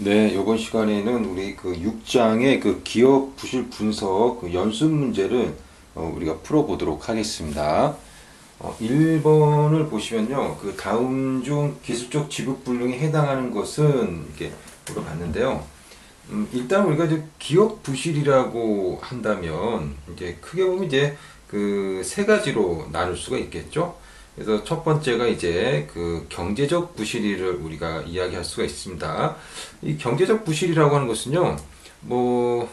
네, 이번 시간에는 우리 그 6장의 그 기업 부실 분석 그 연습 문제를 우리가 풀어보도록 하겠습니다. 1번을 보시면요. 그 다음 중 기술적 지급 불능에 해당하는 것은 이렇게 물어봤는데요. 일단 우리가 이제 기업 부실이라고 한다면 이제 크게 보면 이제 그 세 가지로 나눌 수가 있겠죠. 그래서 첫 번째가 이제 그 경제적 부실을 우리가 이야기할 수가 있습니다. 이 경제적 부실이라고 하는 것은요, 뭐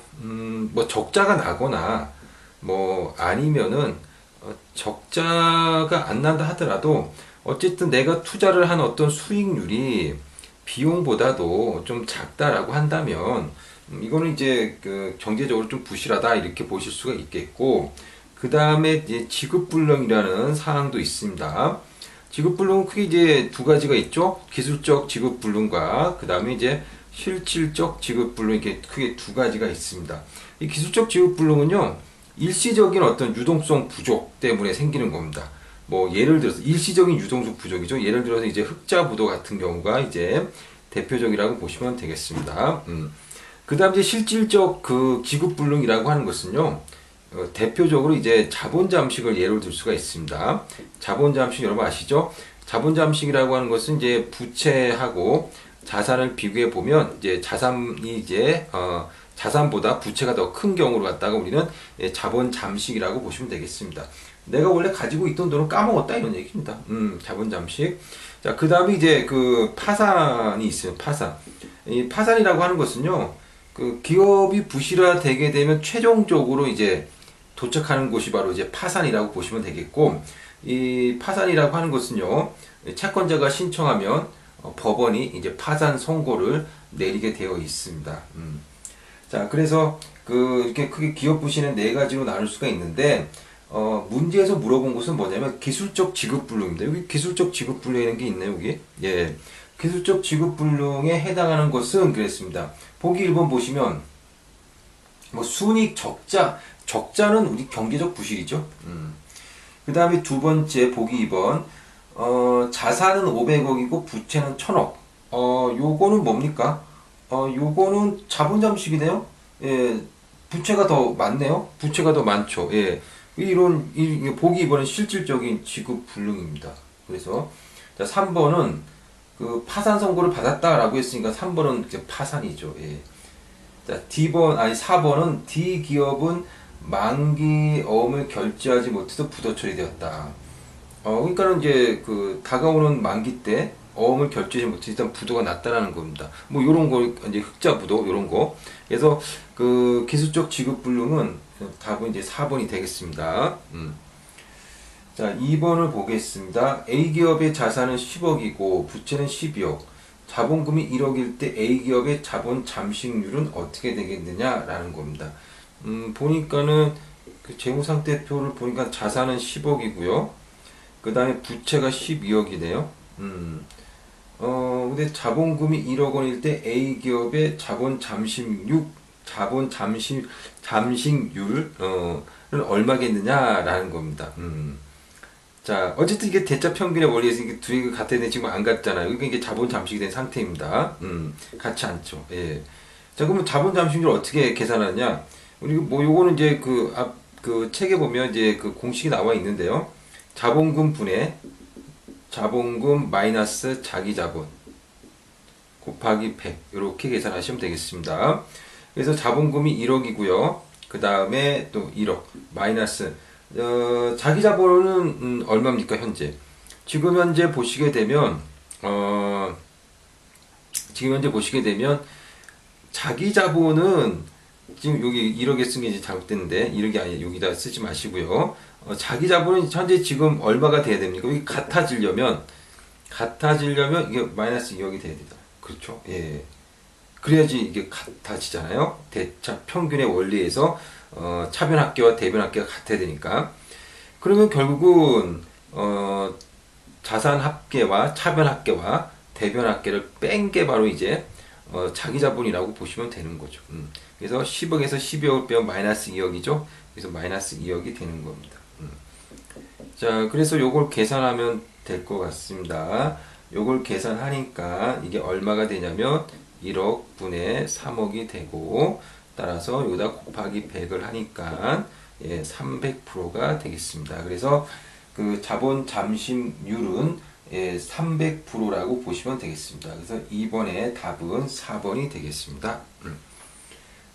적자가 나거나 뭐 아니면은 적자가 안 난다 하더라도 어쨌든 내가 투자를 한 어떤 수익률이 비용보다도 좀 작다라고 한다면 이거는 이제 그 경제적으로 좀 부실하다 이렇게 보실 수가 있겠고, 그 다음에 이제 지급불능이라는 사항도 있습니다. 지급불능은 크게 이제 두 가지가 있죠. 기술적 지급불능과 그 다음에 이제 실질적 지급불능, 이렇게 크게 두 가지가 있습니다. 이 기술적 지급불능은요, 일시적인 어떤 유동성 부족 때문에 생기는 겁니다. 뭐 예를 들어서 일시적인 유동성 부족이죠. 예를 들어서 이제 흑자부도 같은 경우가 이제 대표적이라고 보시면 되겠습니다. 그 다음 이제 실질적 그 지급불능이라고 하는 것은요, 대표적으로 이제 자본 잠식을 예로 들 수가 있습니다. 자본 잠식 여러분 아시죠? 자본 잠식이라고 하는 것은 이제 부채하고 자산을 비교해 보면 이제 자산이 이제 자산보다 부채가 더 큰 경우를 갖다가 우리는 자본 잠식이라고 보시면 되겠습니다. 내가 원래 가지고 있던 돈을 까먹었다 이런 얘기입니다. 자본 잠식. 자, 그 다음에 이제 그 파산이 있어요. 파산. 이 파산이라고 하는 것은요, 그 기업이 부실화되게 되면 최종적으로 이제 도착하는 곳이 바로 이제 파산이라고 보시면 되겠고, 이 파산이라고 하는 것은요, 채권자가 신청하면 법원이 이제 파산 선고를 내리게 되어 있습니다. 자, 그래서 그 이렇게 크게 기업 부실은 네 가지로 나눌 수가 있는데, 문제에서 물어본 것은 뭐냐면 기술적 지급불능입니다. 여기 기술적 지급불능이라는 게 있네요, 여기. 예. 기술적 지급불능에 해당하는 것은 그랬습니다. 보기 1번 보시면 뭐 순이익 적자는 우리 경제적 부실이죠. 그 다음에 두 번째 보기 2번 자산은 500억이고 부채는 1000억. 요거는 뭡니까? 요거는 자본 잠식이네요. 예, 부채가 더 많네요. 부채가 더 많죠. 예, 보기 2번은 실질적인 지급 불능입니다. 그래서 자, 3번은 그 파산 선고를 받았다라고 했으니까 3번은 이제 파산이죠. 예. 자, 4번은 D 기업은 만기 어음을 결제하지 못해서 부도 처리되었다. 그러니까는 이제 그 다가오는 만기 때 어음을 결제하지 못해서 일단 부도가 났다라는 겁니다. 뭐 요런 거 이제 흑자 부도 요런 거. 그래서 그 기술적 지급 불능은 답은 이제 4번이 되겠습니다. 자, 2번을 보겠습니다. A기업의 자산은 10억이고 부채는 12억. 자본금이 1억일 때 A기업의 자본 잠식률은 어떻게 되겠느냐라는 겁니다. 보니까는 그 재무상태표를 보니까 자산은 10억이고요. 그 다음에 부채가 12억이네요. 근데 자본금이 1억 원일 때 A기업의 잠식률은 얼마겠느냐라는 겁니다. 자, 어쨌든 이게 대차 평균의 원리에서 이게 두 개가 같은데 지금 안 같잖아요. 이게 자본 잠식이 된 상태입니다. 같지 않죠. 예. 자, 그러면 자본 잠식률 어떻게 계산하냐? 우리 뭐 요거는 이제 그 책에 보면 이제 그 공식이 나와 있는데요. 자본금 분의 자본금 마이너스 자기자본 곱하기 100 이렇게 계산하시면 되겠습니다. 그래서 자본금이 1억이고요. 그 다음에 또 1억 마이너스 자기자본은 얼마입니까 현재? 지금 현재 보시게 되면 자기자본은 지금 여기 1억에 쓴 게 이제 잘못됐는데 1억이 아니라 여기다 쓰지 마시고요. 자기자본은 현재 지금 얼마가 돼야 됩니까? 여기 같아지려면 이게 마이너스 2억이 돼야 된다. 그렇죠? 예. 그래야지 이게 같아지잖아요. 대차 평균의 원리에서 차변합계와 대변합계가 같아야 되니까. 그러면 결국은 자산 합계와 차변 합계와 대변 합계를 뺀 게 바로 이제 자기자본이라고 보시면 되는 거죠. 그래서 10억에서 12억을 빼면 마이너스 2억이죠. 그래서 마이너스 2억이 되는 겁니다. 자, 그래서 요걸 계산하면 될 것 같습니다. 요걸 계산하니까 이게 얼마가 되냐면 1억 분의 3억이 되고, 따라서 여기다 곱하기 100을 하니까 300%가 되겠습니다. 그래서 그 자본 잠심률은 300%라고 보시면 되겠습니다. 그래서 2번의 답은 4번이 되겠습니다.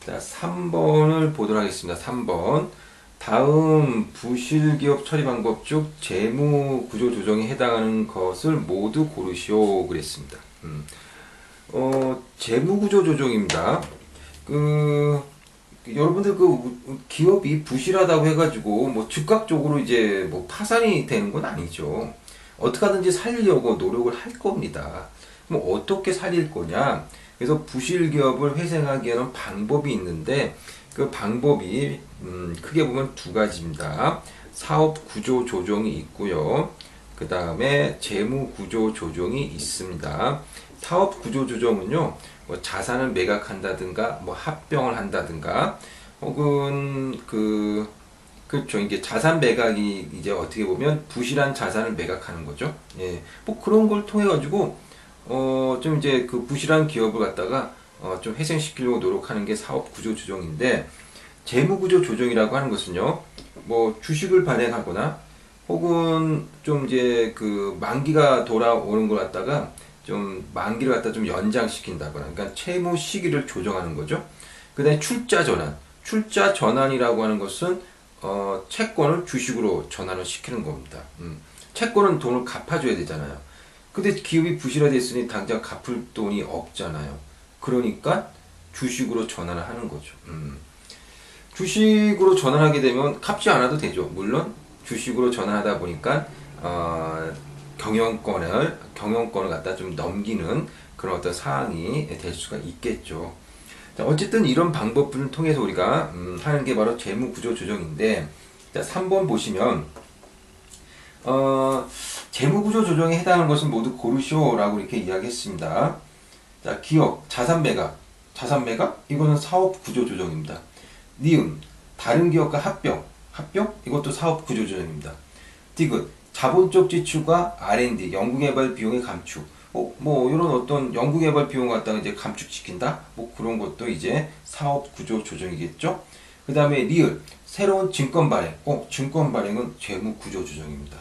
자, 3번을 보도록 하겠습니다. 3번. 다음 부실기업 처리 방법 중 재무구조 조정에 해당하는 것을 모두 고르시오 그랬습니다. 재무구조 조정입니다. 여러분들 기업이 부실하다고 해가지고 뭐 즉각적으로 이제 뭐 파산이 되는 건 아니죠. 어떻게 하든지 살리려고 노력을 할 겁니다. 그럼 어떻게 살릴 거냐? 그래서 부실 기업을 회생하기 위한 방법이 있는데 그 방법이 크게 보면 두 가지입니다. 사업 구조 조정이 있고요. 그 다음에 재무 구조 조정이 있습니다. 사업 구조 조정은요, 뭐 자산을 매각한다든가, 뭐 합병을 한다든가, 혹은 그렇죠. 이게 자산 매각이 이제 어떻게 보면 부실한 자산을 매각하는 거죠. 예, 뭐 그런 걸 통해 가지고 좀 이제 그 부실한 기업을 갖다가 좀 회생시키려고 노력하는 게 사업 구조 조정인데, 재무 구조 조정이라고 하는 것은요, 뭐 주식을 발행하거나 혹은 좀 이제 그 만기가 돌아오는 걸 갖다가 좀 만기를 갖다 좀 연장시킨다거나, 그러니까 채무 시기를 조정하는 거죠. 그다음에 출자 전환. 출자 전환이라고 하는 것은 채권을 주식으로 전환을 시키는 겁니다. 채권은 돈을 갚아줘야 되잖아요. 근데 기업이 부실화됐으니 당장 갚을 돈이 없잖아요. 그러니까 주식으로 전환을 하는 거죠. 주식으로 전환하게 되면 갚지 않아도 되죠. 물론 주식으로 전환하다 보니까 경영권을 갖다 좀 넘기는 그런 어떤 사항이 될 수가 있겠죠. 자, 어쨌든 이런 방법들을 통해서 우리가 하는 게 바로 재무구조 조정인데, 자, 3번 보시면 재무구조 조정에 해당하는 것은 모두 고르시오라고 이렇게 이야기했습니다. 자, 기업 자산 매각 이거는 사업 구조 조정입니다. 니은 다른 기업과 합병 이것도 사업 구조 조정입니다. 디귿 자본적 지출과 R&D 연구개발 비용의 감축, 뭐 이런 어떤 연구개발 비용 갖다가 이제 감축시킨다, 뭐 그런 것도 이제 사업 구조 조정이겠죠. 그 다음에 리을 새로운 증권 발행, 증권 발행은 재무 구조 조정입니다.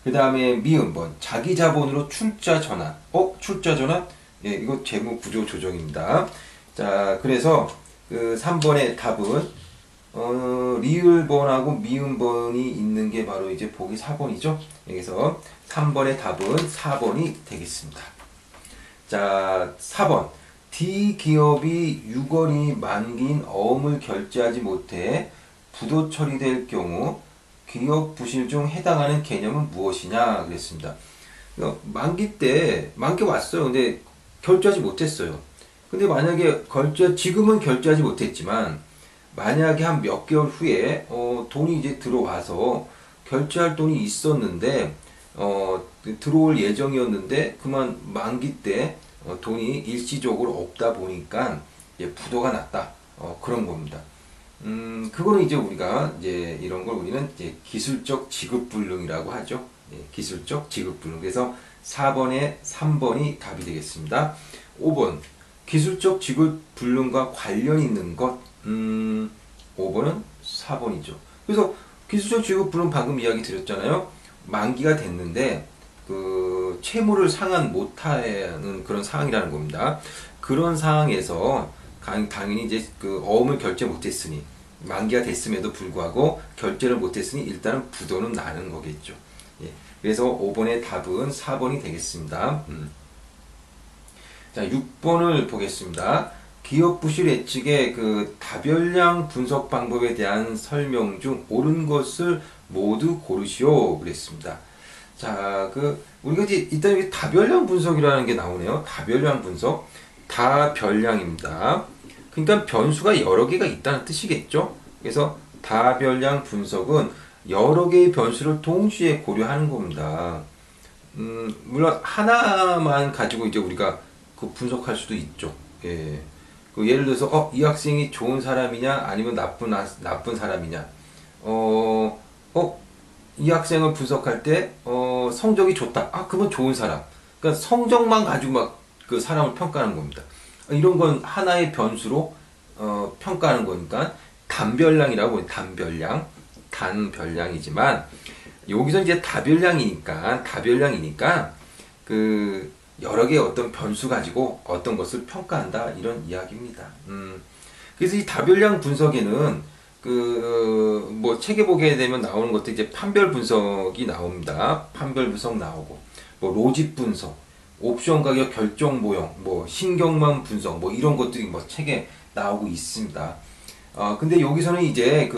그 다음에 미음 번 자기 자본으로 출자 전환, 출자 전환, 예, 이거 재무 구조 조정입니다. 자, 그래서 그 3번의 답은 리을번하고 미음번이 있는 게 바로 이제 보기 4번이죠. 여기서 3번의 답은 4번이 되겠습니다. 자, 4번. D 기업이 6월이 만기인 어음을 결제하지 못해 부도 처리될 경우 기업 부실 중 해당하는 개념은 무엇이냐 그랬습니다. 만기 왔어요. 근데 결제하지 못했어요. 근데 만약에 지금은 결제하지 못했지만 만약에 한 몇 개월 후에 돈이 이제 들어와서 결제할 돈이 있었는데 들어올 예정이었는데 그만 만기 때 돈이 일시적으로 없다 보니까 이제 부도가 났다. 그런 겁니다. 그거는 이제 우리가 이제 이런 걸 우리는 이제 기술적 지급불능이라고 하죠. 예, 기술적 지급불능. 그래서 4번에 3번이 답이 되겠습니다. 5번 기술적 지급불능과 관련 있는 것. 5번은 4번이죠. 그래서 기술적 지급불능 방금 이야기 드렸잖아요. 만기가 됐는데 그 채무를 상환 못하는 그런 상황이라는 겁니다. 그런 상황에서 당연히 이제 그 어음을 결제 못했으니 만기가 됐음에도 불구하고 결제를 못했으니 일단은 부도는 나는 거겠죠. 예. 그래서 5번의 답은 4번이 되겠습니다. 자, 6번을 보겠습니다. 기업 부실 예측의 그 다별량 분석 방법에 대한 설명 중 옳은 것을 모두 고르시오 그랬습니다. 자, 우리가 이제 일단 여기 다별량 분석이라는 게 나오네요. 다별량 분석. 다별량입니다. 그러니까 변수가 여러 개가 있다는 뜻이겠죠. 그래서 다별량 분석은 여러 개의 변수를 동시에 고려하는 겁니다. 물론 하나만 가지고 이제 우리가 분석할 수도 있죠. 예. 예를 들어서 이 학생이 좋은 사람이냐 아니면 나쁜 사람이냐. 이 학생을 분석할 때 성적이 좋다. 그러면 좋은 사람. 그러니까 성적만 가지고 막 그 사람을 평가하는 겁니다. 이런 건 하나의 변수로 평가하는 거니까 단별량이라고 해요. 단별량이지만 여기서 이제 다별량이니까 그 여러 개의 어떤 변수 가지고 어떤 것을 평가한다 이런 이야기입니다. 그래서 이 다별량 분석에는 뭐 책에 보게 되면 나오는 것도 이제 판별 분석이 나옵니다. 판별 분석 나오고 뭐 로직 분석, 옵션 가격 결정 모형, 뭐 신경망 분석, 뭐 이런 것들이 뭐 책에 나오고 있습니다. 근데 여기서는 이제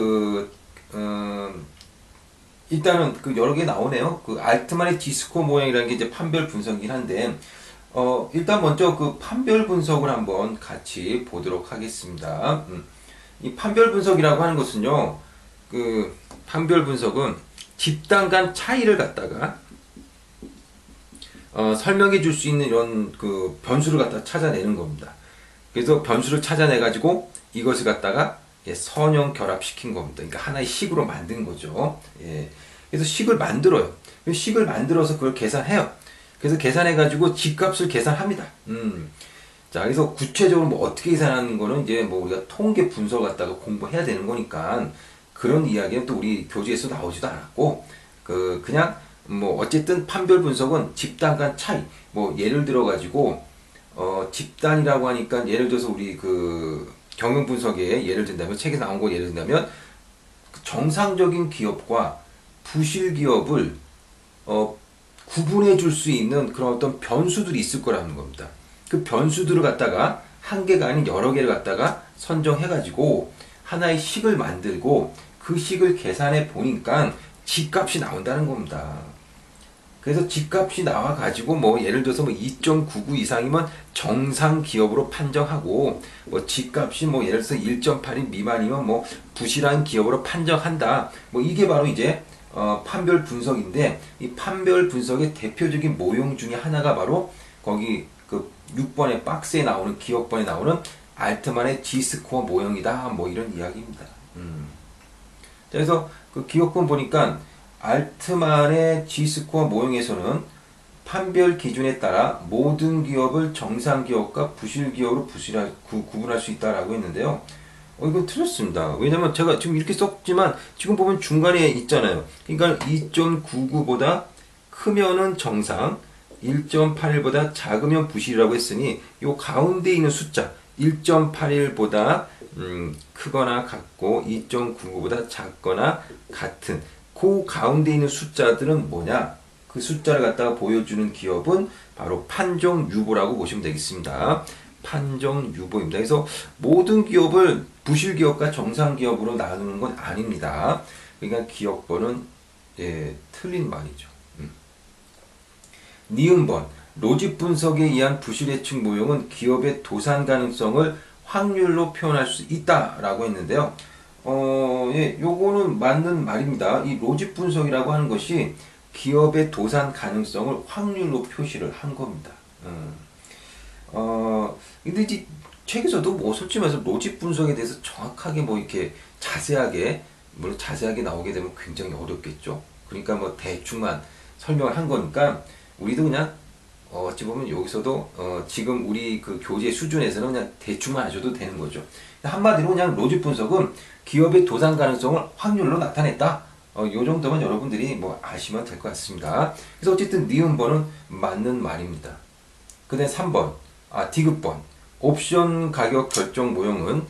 일단은 여러 개 나오네요. 알트만의 디스코 모형이라는 게 이제 판별 분석이긴 한데, 일단 먼저 그 판별 분석을 한번 같이 보도록 하겠습니다. 이 판별 분석이라고 하는 것은요, 판별 분석은 집단 간 차이를 갖다가 설명해 줄 수 있는 이런 변수를 갖다 찾아내는 겁니다. 그래서 변수를 찾아내 가지고 이것을 갖다가 선형 결합시킨 겁니다. 그러니까 하나의 식으로 만든 거죠. 예. 그래서 식을 만들어요. 식을 만들어서 그걸 계산해요. 그래서 계산해 가지고 집값을 계산합니다. 자, 그래서 구체적으로 뭐 어떻게 계산하는 거는 이제 뭐 우리가 통계 분석 갖다가 공부해야 되는 거니까 그런 이야기는 또 우리 교재에서 나오지도 않았고 그냥 뭐 어쨌든 판별 분석은 집단 간 차이 뭐 예를 들어 가지고 집단이라고 하니까 예를 들어서 우리 경영 분석에 예를 든다면 책에 나온 거 예를 든다면 정상적인 기업과 부실 기업을 구분해 줄 수 있는 그런 어떤 변수들이 있을 거라는 겁니다. 그 변수들을 갖다가 한 개가 아닌 여러 개를 갖다가 선정해 가지고 하나의 식을 만들고 그 식을 계산해 보니까 집값이 나온다는 겁니다. 그래서 집값이 나와 가지고 뭐 예를 들어서 뭐 2.99 이상이면 정상 기업으로 판정하고 뭐 집값이 뭐 예를 들어서 1.8인 미만이면 뭐 부실한 기업으로 판정한다. 뭐 이게 바로 이제 판별 분석인데 이 판별 분석의 대표적인 모형 중에 하나가 바로 거기 6번의 박스에 나오는 기억번에 나오는 알트만의 G스코어 모형이다. 뭐 이런 이야기입니다. 그래서 기억번 보니까 알트만의 G스코어 모형에서는 판별 기준에 따라 모든 기업을 정상 기업과 부실 기업으로 구분할 수 있다라고 했는데요. 이건 틀렸습니다. 왜냐면 제가 지금 이렇게 썼지만 지금 보면 중간에 있잖아요. 그러니까 2.99보다 크면은 정상, 1.81보다 작으면 부실이라고 했으니 요 가운데 있는 숫자 1.81보다 크거나 같고 2.99보다 작거나 같은 그 가운데 있는 숫자들은 뭐냐? 그 숫자를 갖다가 보여주는 기업은 바로 판정유보라고 보시면 되겠습니다. 판정유보입니다. 그래서 모든 기업을 부실 기업과 정상 기업으로 나누는 건 아닙니다. 그러니까 기억번은 틀린 말이죠. 니은번 로직 분석에 의한 부실 예측 모형은 기업의 도산 가능성을 확률로 표현할 수 있다라고 했는데요. 요거는 맞는 말입니다. 이 로직 분석이라고 하는 것이 기업의 도산 가능성을 확률로 표시를 한 겁니다. 근데 이제 책에서도 뭐 솔직히 말해서 로직 분석에 대해서 정확하게 뭐 이렇게 자세하게, 물론 자세하게 나오게 되면 굉장히 어렵겠죠. 그러니까 뭐 대충만 설명을 한 거니까 우리도 그냥 어찌 보면 여기서도 지금 우리 교재 수준에서는 그냥 대충만 하셔도 되는 거죠. 한마디로 그냥 로직 분석은 기업의 도산 가능성을 확률로 나타냈다. 요 정도만 여러분들이 뭐 아시면 될 것 같습니다. 그래서 어쨌든 니은번은 맞는 말입니다. 그 다음에 3번, 디귿번. 옵션 가격 결정 모형은,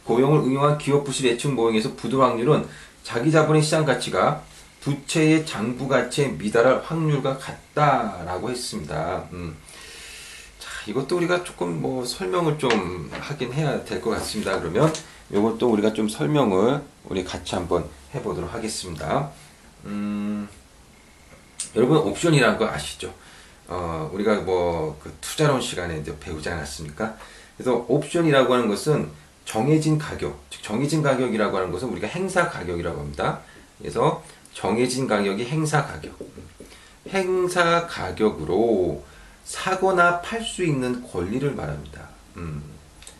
고용을 응용한 기업 부실 예측 모형에서 부도 확률은 자기 자본의 시장 가치가 부채의 장부 가치에 미달할 확률과 같다라고 했습니다. 자, 이것도 우리가 조금 뭐 설명을 좀 하긴 해야 될 것 같습니다. 그러면 이것도 우리가 좀 설명을 우리 같이 한번 해보도록 하겠습니다. 여러분 옵션이라는 거 아시죠? 우리가 뭐 투자론 시간에 이제 배우지 않았습니까? 그래서 옵션이라고 하는 것은 정해진 가격, 즉 정해진 가격이라고 하는 것은 우리가 행사 가격이라고 합니다. 그래서 정해진 가격이 행사 가격. 행사 가격으로 사거나 팔 수 있는 권리를 말합니다.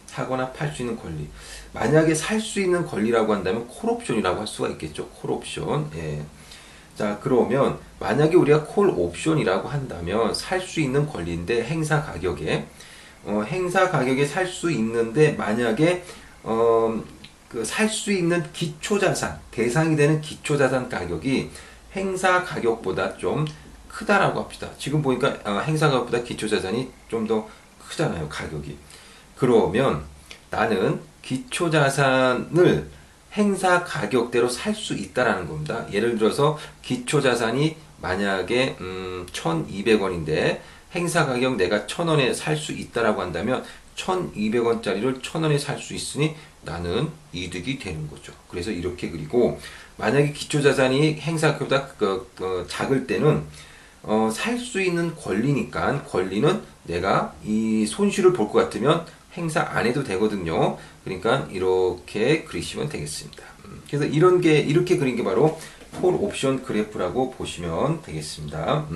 사거나 팔 수 있는 권리. 만약에 살 수 있는 권리라고 한다면 콜옵션이라고 할 수가 있겠죠. 콜옵션. 예. 자, 그러면 만약에 우리가 콜 옵션이라고 한다면 살 수 있는 권리인데 행사 가격에 행사 가격에 살 수 있는데 만약에 그 살 수 있는 기초자산 대상이 되는 기초자산 가격이 행사 가격보다 좀 크다라고 합시다. 지금 보니까 행사 가격보다 기초자산이 좀 더 크잖아요, 가격이. 그러면 나는 기초자산을 행사 가격대로 살 수 있다라는 겁니다. 예를 들어서 기초자산이 만약에 1,200원인데 행사 가격 내가 1,000원에 살 수 있다라고 한다면 1,200원짜리를 1,000원에 살 수 있으니 나는 이득이 되는 거죠. 그래서 이렇게 그리고 만약에 기초자산이 행사 가격보다 작을 때는 살 수 있는 권리니까 권리는 내가 이 손실을 볼 것 같으면 행사 안 해도 되거든요. 그러니까 이렇게 그리시면 되겠습니다. 그래서 이렇게 그린 게 바로 콜 옵션 그래프라고 보시면 되겠습니다.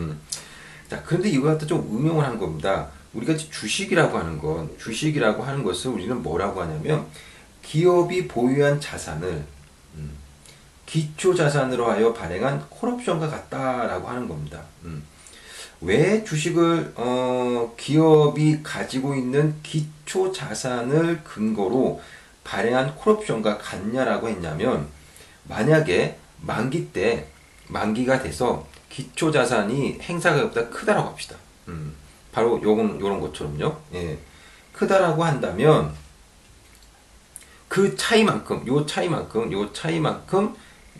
자, 그런데 이거 갖다 좀 응용을 한 겁니다. 우리가 주식이라고 하는 것을 우리는 뭐라고 하냐면 기업이 보유한 자산을 기초 자산으로 하여 발행한 콜옵션과 같다라고 하는 겁니다. 왜 주식을 기업이 가지고 있는 기초 자산을 근거로 발행한 콜옵션과 같냐라고 했냐면 만약에 만기가 돼서 기초 자산이 행사 가격보다 크다라고 합시다. 바로 요런 것처럼요. 예. 크다라고 한다면 그 차이만큼 요 차이만큼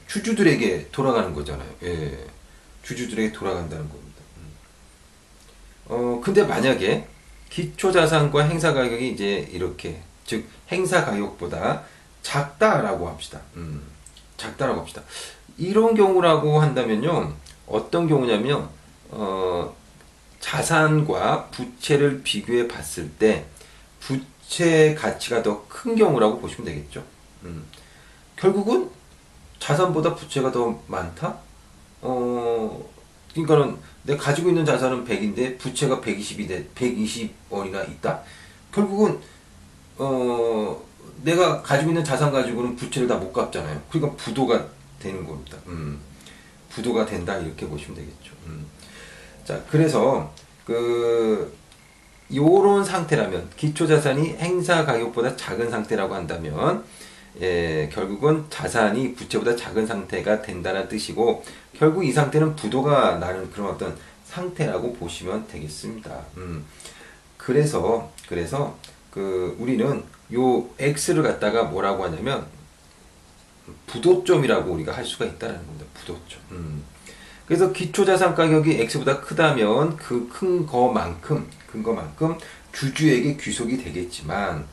주주들에게 돌아가는 거잖아요. 예. 주주들에게 돌아간다는 겁니다. 근데 만약에 기초 자산과 행사 가격이 이제 이렇게 즉 행사 가격보다 작다라고 합시다. 작다라고 합시다. 이런 경우라고 한다면요. 어떤 경우냐면 자산과 부채를 비교해 봤을 때 부채 가치가 더 큰 경우라고 보시면 되겠죠. 결국은 자산보다 부채가 더 많다? 그러니까는 내가 가지고 있는 자산은 100인데 부채가 120원이나 있다? 결국은 내가 가지고 있는 자산 가지고는 부채를 다 못 갚잖아요. 그러니까 부도가 되는 겁니다. 부도가 된다 이렇게 보시면 되겠죠. 자, 그래서 요런 상태라면 기초 자산이 행사 가격보다 작은 상태라고 한다면 결국은 자산이 부채보다 작은 상태가 된다는 뜻이고 결국 이 상태는 부도가 나는 그런 어떤 상태라고 보시면 되겠습니다. 그래서 우리는 요 x를 갖다가 뭐라고 하냐면 부도점이라고 우리가 할 수가 있다는 겁니다. 부도점. 그래서 기초자산 가격이 x보다 크다면 그 큰 거만큼 주주에게 귀속이 되겠지만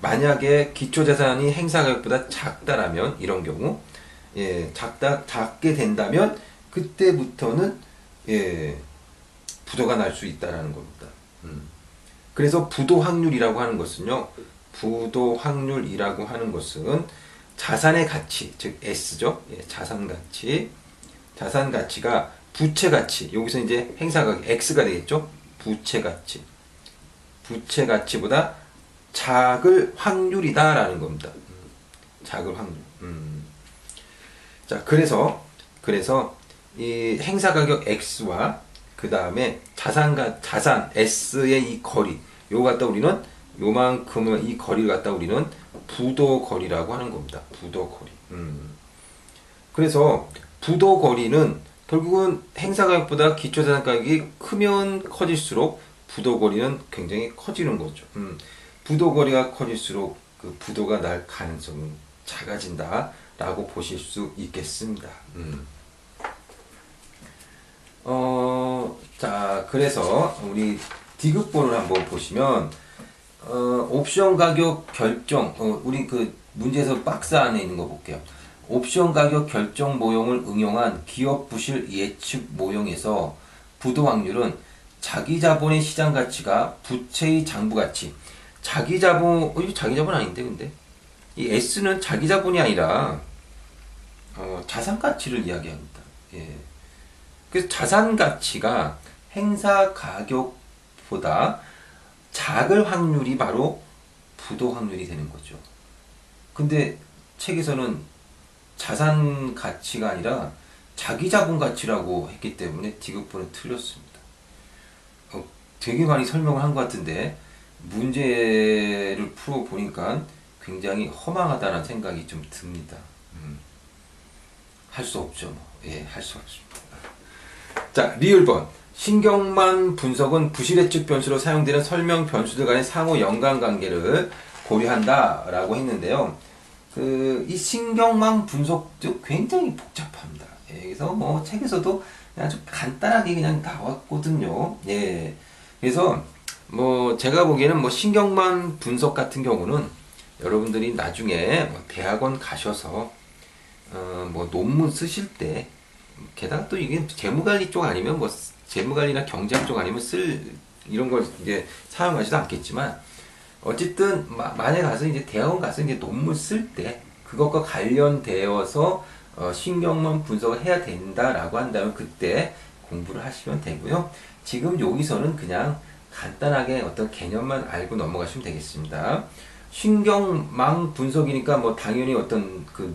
만약에 기초자산이 행사 가격보다 작다라면 이런 경우 작게 된다면 그때부터는 부도가 날 수 있다라는 겁니다. 그래서 부도 확률이라고 하는 것은요. 부도 확률이라고 하는 것은 자산의 가치, 즉 S죠. 자산 가치가 부채 가치, 여기서 이제 행사 가격 X가 되겠죠. 부채 가치보다 작을 확률이다라는 겁니다. 작을 확률. 자, 그래서 이 행사 가격 X와 그 다음에 자산 S의 이 거리, 요거 갖다 우리는 요만큼의 이 거리를 갖다 우리는 부도 거리라고 하는 겁니다. 부도 거리. 그래서 부도 거리는 결국은 행사 가격보다 기초 자산 가격이 크면 커질수록 부도 거리는 굉장히 커지는 거죠. 부도 거리가 커질수록 그 부도가 날 가능성은 작아진다라고 보실 수 있겠습니다. 자, 그래서 우리 디귿번호를 한번 보시면 옵션 가격 결정, 우리 그 문제에서 박스 안에 있는 거 볼게요. 옵션 가격 결정 모형을 응용한 기업 부실 예측 모형에서 부도 확률은 자기 자본의 시장 가치가 부채의 장부 가치. 자기 자본, 이거 자기 자본 아닌데, 근데? 이 S는 자기 자본이 아니라, 자산 가치를 이야기합니다. 예. 그래서 자산 가치가 행사 가격보다 작을 확률이 바로 부도 확률이 되는 거죠. 근데 책에서는 자산 가치가 아니라 자기 자본 가치라고 했기 때문에 D급부는 틀렸습니다. 되게 많이 설명을 한 것 같은데 문제를 풀어보니까 굉장히 허망하다는 생각이 좀 듭니다. 할 수 없죠. 뭐. 예, 할 수 없습니다. 자, 리을번. 신경망 분석은 부실 예측 변수로 사용되는 설명 변수들 간의 상호 연관관계를 고려한다 라고 했는데요. 이 신경망 분석도 굉장히 복잡합니다. 예, 그래서 뭐 책에서도 아주 간단하게 그냥 나왔거든요. 예. 그래서 뭐 제가 보기에는 뭐 신경망 분석 같은 경우는 여러분들이 나중에 뭐 대학원 가셔서 뭐 논문 쓰실 때 게다가 또 이게 재무관리 쪽 아니면 뭐 재무관리나 경제학 쪽 아니면 이런 걸 이제 사용하지도 않겠지만 어쨌든 만에 가서 이제 대학원 가서 이제 논문 쓸 때 그것과 관련되어서 신경망 분석을 해야 된다라고 한다면 그때 공부를 하시면 되고요. 지금 여기서는 그냥 간단하게 어떤 개념만 알고 넘어가시면 되겠습니다. 신경망 분석이니까 뭐 당연히 어떤 그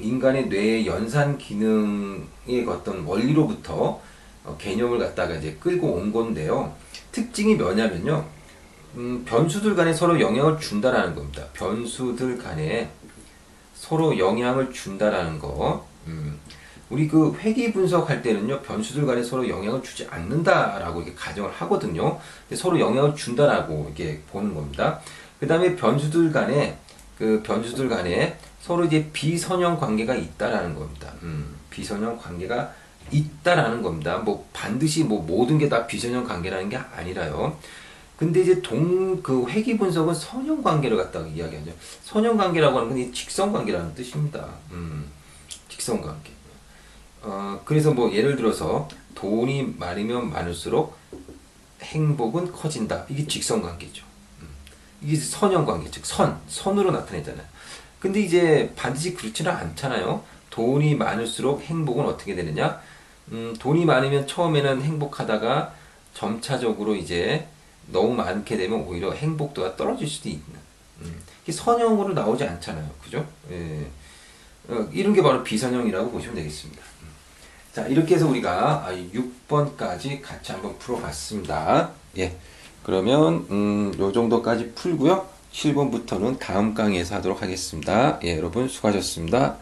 인간의 뇌의 연산 기능의 어떤 원리로부터 개념을 갖다가 이제 끌고 온 건데요. 특징이 뭐냐면요. 변수들 간에 서로 영향을 준다라는 겁니다. 변수들 간에 서로 영향을 준다라는 거. 우리 그 회귀 분석할 때는요, 변수들 간에 서로 영향을 주지 않는다라고 이렇게 가정을 하거든요. 서로 영향을 준다라고 이렇게 보는 겁니다. 그 다음에 변수들 간에 서로 이제 비선형 관계가 있다라는 겁니다. 비선형 관계가 있다라는 겁니다. 뭐 반드시 뭐 모든 게 다 비선형 관계라는 게 아니라요. 근데 이제 그 회귀 분석은 선형 관계를 갖다가 이야기하죠. 선형 관계라고 하는 건 이 직선 관계라는 뜻입니다. 직선 관계. 그래서 뭐 예를 들어서 돈이 많으면 많을수록 행복은 커진다. 이게 직선 관계죠. 이게 선형 관계, 즉 선으로 나타내잖아요. 근데 이제 반드시 그렇지는 않잖아요. 돈이 많을수록 행복은 어떻게 되느냐? 돈이 많으면 처음에는 행복하다가 점차적으로 이제 너무 많게 되면 오히려 행복도가 떨어질 수도 있는. 이게 선형으로 나오지 않잖아요. 그죠? 예. 이런 게 바로 비선형이라고 보시면 되겠습니다. 자, 이렇게 해서 우리가 6번까지 같이 한번 풀어봤습니다. 예. 그러면 요 정도까지 풀고요. 7번부터는 다음 강의에서 하도록 하겠습니다. 예, 여러분 수고하셨습니다.